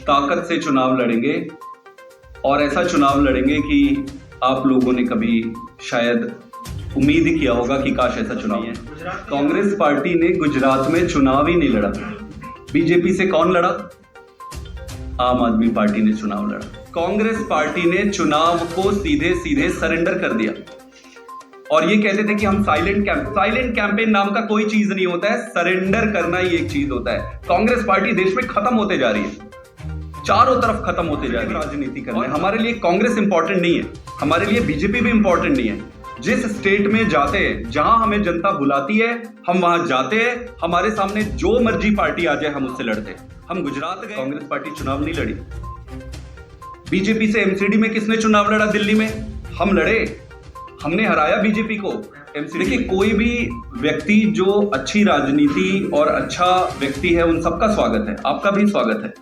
ताकत से चुनाव लड़ेंगे और ऐसा चुनाव लड़ेंगे कि आप लोगों ने कभी शायद उम्मीद ही किया होगा कि काश ऐसा चुनाव है। कांग्रेस पार्टी ने गुजरात में चुनाव ही नहीं लड़ा। बीजेपी से कौन लड़ा? आम आदमी पार्टी ने चुनाव लड़ा। कांग्रेस पार्टी ने चुनाव को सीधे सीधे सरेंडर कर दिया और ये कहते थे कि हम साइलेंट कैंपेन नाम का कोई चीज नहीं होता है, सरेंडर करना ही एक चीज होता है। कांग्रेस पार्टी देश में खत्म होते जा रही है, चारों तरफ खत्म होते जा रही है। राजनीति करना हमारे लिए कांग्रेस इंपॉर्टेंट नहीं है, हमारे लिए बीजेपी भी इंपॉर्टेंट नहीं है। जिस स्टेट में जाते हैं, जहां हमें जनता बुलाती है, हम वहां जाते हैं। हमारे सामने जो मर्जी पार्टी आ जाए, हम उससे लड़ते हैं। हम गुजरात गए, कांग्रेस पार्टी चुनाव नहीं लड़ी। बीजेपी से एमसीडी में किसने चुनाव लड़ा? दिल्ली में हम लड़े, हमने हराया बीजेपी को। देखिए, कोई भी व्यक्ति जो अच्छी राजनीति और अच्छा व्यक्ति है, उन सबका स्वागत है, आपका भी स्वागत है।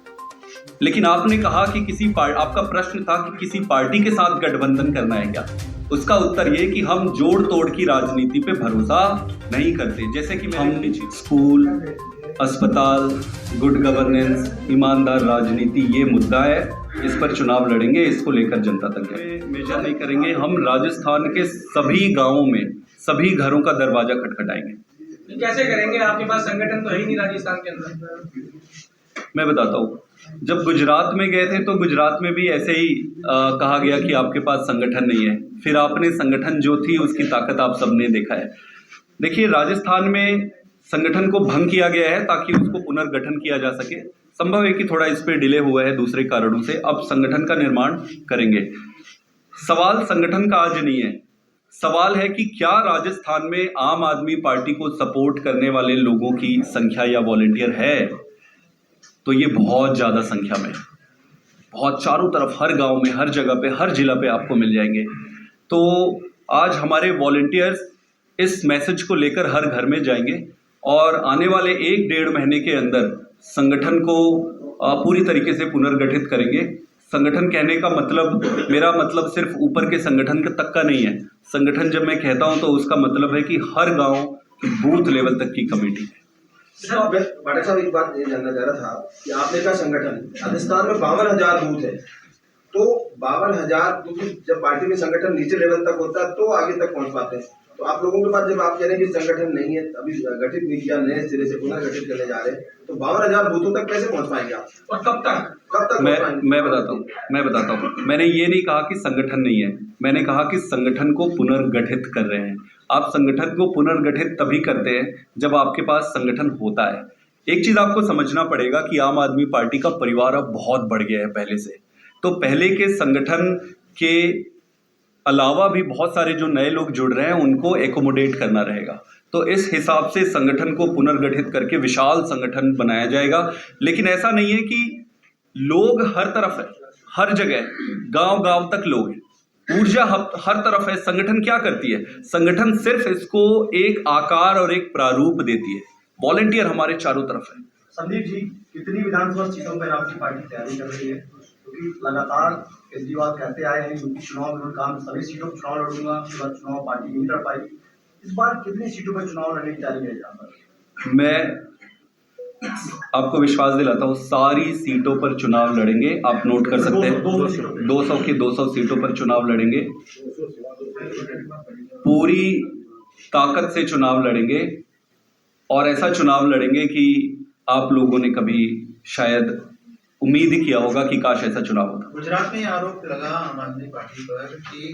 लेकिन आपने कहा कि आपका प्रश्न था कि किसी पार्टी के साथ गठबंधन करना है क्या? उसका उत्तर ये कि हम जोड़ तोड़ की राजनीति पे भरोसा नहीं करते। जैसे कि हम स्कूल, अस्पताल, गुड गवर्नेंस, ईमानदार राजनीति, ये मुद्दा है, इस पर चुनाव लड़ेंगे, इसको लेकर जनता तक मेजर नहीं करेंगे। हम राजस्थान के सभी गांवों में सभी घरों का दरवाजा खटखटाएंगे। कैसे करेंगे? आपके पास संगठन तो है ही नहीं राजस्थान के अंदर। मैं बताता हूँ, जब गुजरात में गए थे तो गुजरात में भी ऐसे ही कहा गया कि आपके पास संगठन नहीं है। फिर आपने संगठन जो थी उसकी ताकत आप सबने देखा है। देखिए, राजस्थान में संगठन को भंग किया गया है ताकि उसको पुनर्गठन किया जा सके। संभव है कि थोड़ा इस पे डिले हुआ है दूसरे कारणों से। अब संगठन का निर्माण करेंगे। सवाल संगठन का आज नहीं है, सवाल है कि क्या राजस्थान में आम आदमी पार्टी को सपोर्ट करने वाले लोगों की संख्या या वॉलंटियर है? तो ये बहुत ज़्यादा संख्या में, बहुत चारों तरफ, हर गांव में, हर जगह पे, हर जिला पे आपको मिल जाएंगे। तो आज हमारे वॉलंटियर्स इस मैसेज को लेकर हर घर में जाएंगे और आने वाले 1-1.5 महीने के अंदर संगठन को पूरी तरीके से पुनर्गठित करेंगे। संगठन कहने का मतलब, मेरा मतलब सिर्फ ऊपर के संगठन तक का नहीं है। संगठन जब मैं कहता हूं तो उसका मतलब है कि हर गांव बूथ लेवल तक की कमेटी है। पाठक साहब, एक बात ये जानना चाह रहा था कि आपने कहा संगठन, राजस्थान में 52,000 बूथ है, तो 52,000 बूथ जब पार्टी में संगठन नीचे लेवल तक होता है तो आगे तक पहुंच पाते हैं। तो आप लोगों के पास जब आप कह रहे हैं कि संगठन नहीं है, अभी गठित नहीं किया, नए सिरे से पुनर्गठित करने जा रहे हैं, तो 52,000 बूथों तक कैसे पहुंच पाएंगे आप? और कब तक मैं बताता हूँ। मैंने ये नहीं कहा कि संगठन नहीं है, मैंने कहा कि संगठन को पुनर्गठित कर रहे हैं। आप संगठन को पुनर्गठित तभी करते हैं जब आपके पास संगठन होता है। एक चीज आपको समझना पड़ेगा कि आम आदमी पार्टी का परिवार अब बहुत बढ़ गया है पहले से। तो पहले के संगठन के अलावा भी बहुत सारे जो नए लोग जुड़ रहे हैं, उनको एकोमोडेट करना रहेगा। तो इस हिसाब से संगठन को पुनर्गठित करके विशाल संगठन बनाया जाएगा। लेकिन ऐसा नहीं है कि लोग हर तरफ है, हर जगह, गांव तक लोग हैं, ऊर्जा हर तरफ है। संगठन क्या करती है? संगठन सिर्फ इसको एक आकार और एक प्रारूप देती है। वॉलंटियर हमारे चारों तरफ है। संदीप जी, कितनी विधानसभा सीटों पर आपकी पार्टी तैयारी कर रही है? क्योंकि लगातार केजरीवाल कहते आए हैं यूपी चुनाव में काम सभी सीटों पर चुनाव लड़ूंगा, चुनाव पार्टी नहीं लड़ पाई। इस बार कितनी सीटों पर चुनाव लड़ने की तैयारी है यहाँ पर? मैं आपको विश्वास दिलाता हूँ, सारी सीटों पर चुनाव लड़ेंगे। आप नोट कर सकते हैं, 200 की 200 सीटों पर चुनाव लड़ेंगे। पूरी ताकत से चुनाव लड़ेंगे और ऐसा चुनाव लड़ेंगे कि आप लोगों ने कभी शायद उम्मीद ही किया होगा कि काश ऐसा चुनाव होता। गुजरात में आरोप लगा आम आदमी पार्टी पर कि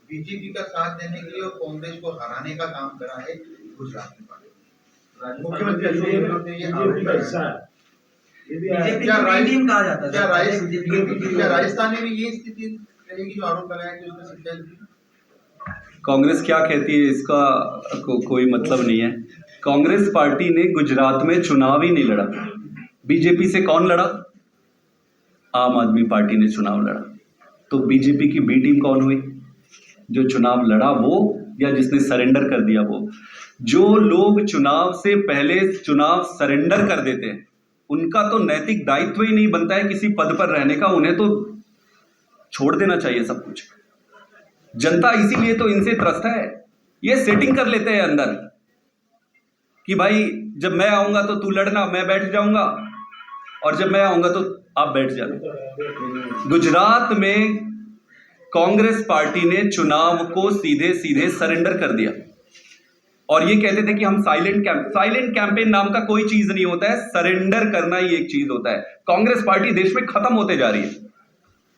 बीजेपी का साथ देने के लिए और कांग्रेस को हराने का काम करा है गुजरात में पार्टी। मुख्यमंत्री अशोक गहलोत ने ये आरोप लगाया। क्या राजस्थान में भी ये स्थिति रहेगी जो आरोप लगाया कि उसमें सच्चाई? कांग्रेस क्या कहती है इसका कोई मतलब नहीं है। कांग्रेस पार्टी ने गुजरात में चुनाव ही नहीं लड़ा। बीजेपी से कौन लड़ा? आम आदमी पार्टी ने चुनाव लड़ा। तो बीजेपी की बी टीम कौन हुई? जो चुनाव लड़ा वो, या जिसने सरेंडर कर दिया वो? जो लोग चुनाव से पहले चुनाव सरेंडर कर देते हैं, उनका तो नैतिक दायित्व ही नहीं बनता है किसी पद पर रहने का। उन्हें तो छोड़ देना चाहिए सब कुछ। जनता इसीलिए तो इनसे त्रस्त है। ये सेटिंग कर लेते हैं अंदर कि भाई जब मैं आऊंगा तो तू लड़ना, मैं बैठ जाऊंगा और जब मैं आऊंगा तो आप बैठ जाना। गुजरात में कांग्रेस पार्टी ने चुनाव को सीधे सीधे सरेंडर कर दिया और ये कहते थे कि हम साइलेंट कैंपेन नाम का कोई चीज नहीं होता है, सरेंडर करना ही एक चीज होता है। कांग्रेस पार्टी देश में खत्म होते जा रही है,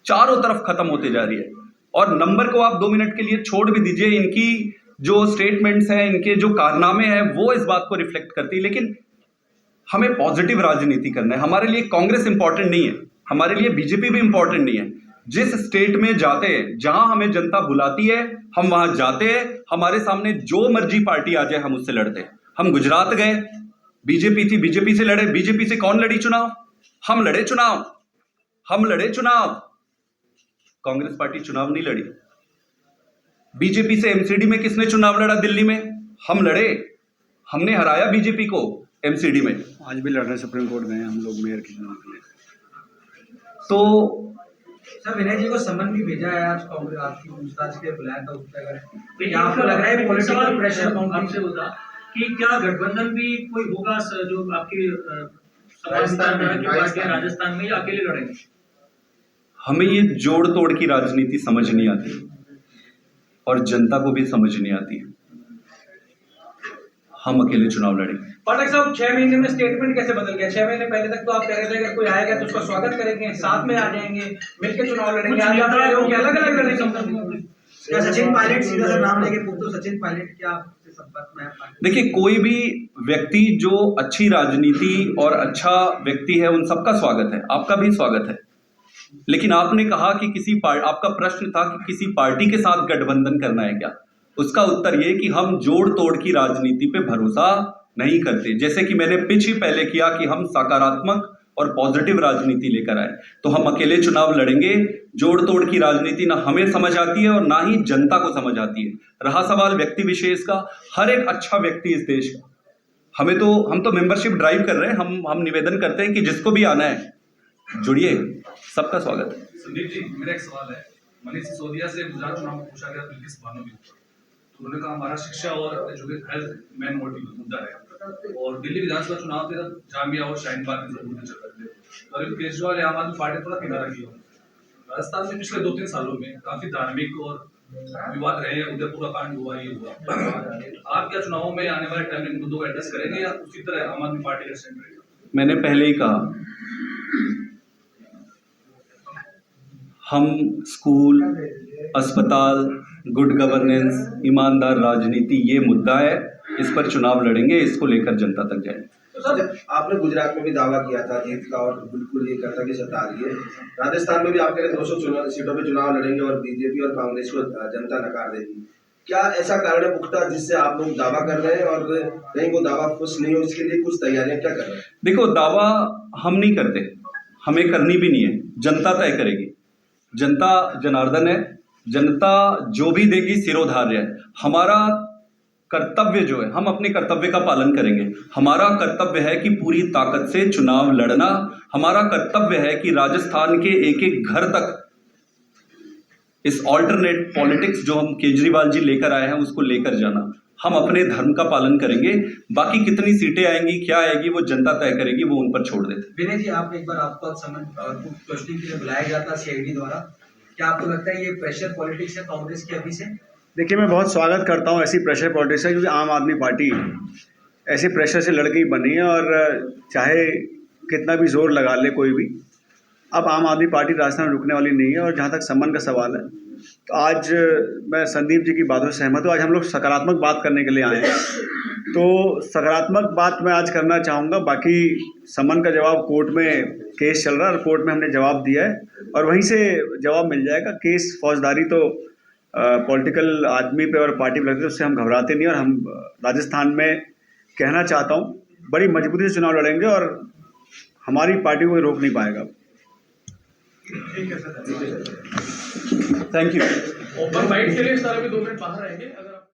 चारों तरफ खत्म होते जा रही है। और नंबर को आप 2 मिनट के लिए छोड़ भी दीजिए, इनकी जो स्टेटमेंट्स हैं, इनके जो कारनामे हैं, वो इस बात को रिफ्लेक्ट करती है। लेकिन हमें पॉजिटिव राजनीति करना है। हमारे लिए कांग्रेस इंपॉर्टेंट नहीं है, हमारे लिए बीजेपी भी इंपॉर्टेंट नहीं है। जिस स्टेट में जाते हैं, जहां हमें जनता बुलाती है, हम वहां जाते हैं। हमारे सामने जो मर्जी पार्टी आ जाए, हम उससे लड़ते हैं। हम गुजरात गए, बीजेपी थी, बीजेपी से लड़े। बीजेपी से कौन लड़ी चुनाव? हम लड़े चुनाव। कांग्रेस पार्टी चुनाव नहीं लड़ी। बीजेपी से एमसीडी में किसने चुनाव लड़ा? दिल्ली में हम लड़े, हमने हराया बीजेपी को एमसीडी में। आज भी लड़ रहे, सुप्रीम कोर्ट गए हम लोग मेयर के चुनाव के लिए। तो सर, विनय जी को समन भी भेजा है आज कांग्रेस, आपकी पूछताछ के लिए बुलाया था उस पर। क्या आपको लग रहा है पॉलिटिकल प्रेशर आपसे होगा कि क्या गठबंधन भी कोई होगा जो आपकी राजस्थान में, या अकेले लड़ेंगे? हमें ये जोड़ तोड़ की राजनीति समझ नहीं आती और जनता को भी समझ नहीं आती है। हम अकेले चुनाव लड़ेंगे। पाठक साहब, 6 महीने में स्टेटमेंट कैसे बदल गया? 6 महीने पहले तक तो आप कह रहे थे अगर कोई आएगा तो उसका स्वागत करेंगे, साथ में आ जाएंगे, मिलकर चुनाव लड़ेंगे। आज आप कह रहे हो कि अलग अलग लड़ेंगे। क्या सचिन पायलट सीधा सा नाम लेके पूछ दो, सचिन पायलट क्या आपसे संपर्क में है? देखिए, कोई भी व्यक्ति जो अच्छी राजनीति और अच्छा व्यक्ति है, उन सबका स्वागत है, आपका भी स्वागत है। लेकिन आपने कहा कि आपका प्रश्न था कि किसी पार्टी के साथ गठबंधन करना है क्या? उसका उत्तर ये कि हम जोड़ तोड़ की राजनीति पे भरोसा नहीं करते। जैसे कि मैंने पिच ही पहले किया कि हम सकारात्मक और पॉजिटिव राजनीति लेकर आए, तो हम अकेले चुनाव लड़ेंगे। जोड़ तोड़ की राजनीति ना हमें समझ आती है और ना ही जनता को समझ आती है। रहा सवाल व्यक्ति विशेष का, हर एक अच्छा व्यक्ति इस देश का, हम तो मेंबरशिप ड्राइव कर रहे हैं। हम निवेदन करते हैं कि जिसको भी आना है जुड़िए, सबका स्वागत है। संदीप जी, मेरा एक सवाल है। मनीष सिसोदिया से गुजरात चुनाव में पूछा गया बिल्किस बानो के ऊपर, तो उन्होंने कहा हमारा शिक्षा और हेल्थ मेन मुद्दा है। और दिल्ली विधानसभा चुनाव थे, जामिया और शाहीन बाग की जरूरत चल रहे थे। अरविंद केजरीवाल आम आदमी पार्टी थोड़ा किनारा किया। राजस्थान में पिछले 2-3 सालों में काफी धार्मिक और विवाद रहे हैं। उदयपुर का कांड हुआ, ये हुआ। आप क्या चुनावों में आने वाले टाइम में मुद्दों को एड्रेस करेंगे या उसी तरह आम आदमी पार्टी का स्टैंड रहेगा? मैंने पहले ही कहा, हम स्कूल, अस्पताल, गुड गवर्नेंस, ईमानदार राजनीति, ये मुद्दा है, इस पर चुनाव लड़ेंगे, इसको लेकर जनता तक जाएंगे। तो सर, आपने गुजरात में भी दावा किया था जीत का और बिल्कुल ये करता कि सत्ता आ रही है। राजस्थान में भी आप कह रहे 200 सीटों पे चुनाव लड़ेंगे और बीजेपी और कांग्रेस को जनता नकार देगी। क्या ऐसा कारण है पुख्ता जिससे आप लोग दावा कर रहे हैं और कहीं वो दावा खुश नहीं हो, इसके लिए कुछ तैयारियां क्या कर रहे हैं? देखो, दावा हम नहीं करते, हमें करनी भी नहीं है, जनता तय करेगी। जनता जनार्दन है, जनता जो भी देगी सिरोधार्य है। हमारा कर्तव्य जो है, हम अपने कर्तव्य का पालन करेंगे। हमारा कर्तव्य है कि पूरी ताकत से चुनाव लड़ना। हमारा कर्तव्य है कि राजस्थान के एक एक घर तक इस ऑल्टरनेट पॉलिटिक्स जो हम केजरीवाल जी लेकर आए हैं, उसको लेकर जाना। हम अपने धर्म का पालन करेंगे। बाकी कितनी सीटें आएंगी, क्या आएगी, वो जनता तय करेगी, वो उन पर छोड़ देते। विनय जी, आप एक बार आपको क्वेश्चनिंग के लिए बुलाया गया था सीआईडी द्वारा। क्या आपको लगता है ये प्रेशर पॉलिटिक्स है कांग्रेस की अभी से? देखिए, मैं बहुत स्वागत करता हूँ ऐसी प्रेशर पॉलिटिक्स है, क्योंकि आम आदमी पार्टी ऐसे प्रेशर से लड़के ही बनी है और चाहे कितना भी जोर लगा ले कोई भी, अब आम आदमी पार्टी राजस्थान में रुकने वाली नहीं है। और जहाँ तक सम्मान का सवाल है, तो आज मैं संदीप जी की बातों से सहमत हूँ। आज हम लोग सकारात्मक बात करने के लिए आए हैं, तो सकारात्मक बात मैं आज करना चाहूँगा। बाकी सम्मान का जवाब कोर्ट में केस चल रहा है और कोर्ट में हमने जवाब दिया है और वहीं से जवाब मिल जाएगा। केस फौजदारी तो पॉलिटिकल आदमी पे और पार्टी पे लगती है, उससे हम घबराते नहीं। और हम राजस्थान में कहना चाहता हूँ, बड़ी मजबूती से चुनाव लड़ेंगे और हमारी पार्टी को रोक नहीं पाएगा। Thank you. ओपन माइंड के लिए इस तरह भी 2 मिनट बाहर आएंगे अगर आप